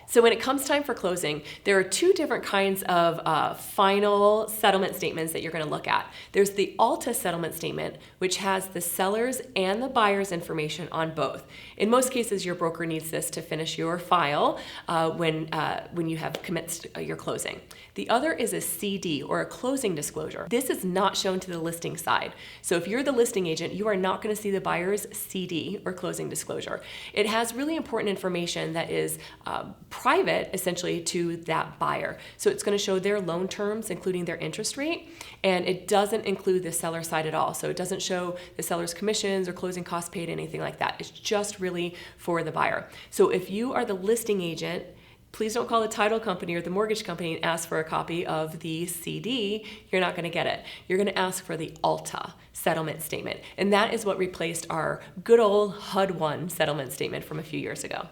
So when it comes time for closing, there are two different kinds of final settlement statements that you're going to look at. There's the ALTA Settlement Statement, which has the seller's and the buyer's information on both. In most cases, your broker needs this to finish your file when you have commenced your closing. The other is a CD, or a closing disclosure. This is not shown to the listing side. So if you're the listing agent, you are not going to see the buyer's CD, or closing disclosure. It has really important information that is private, essentially, to that buyer. So it's going to show their loan terms, including their interest rate, and it doesn't include the seller side at all. So it doesn't show the seller's commissions or closing costs paid, anything like that. It's just really for the buyer. So if you are the listing agent, please don't call the title company or the mortgage company and ask for a copy of the CD. You're not going to get it. You're going to ask for the ALTA settlement statement. And that is what replaced our good old HUD-1 settlement statement from a few years ago.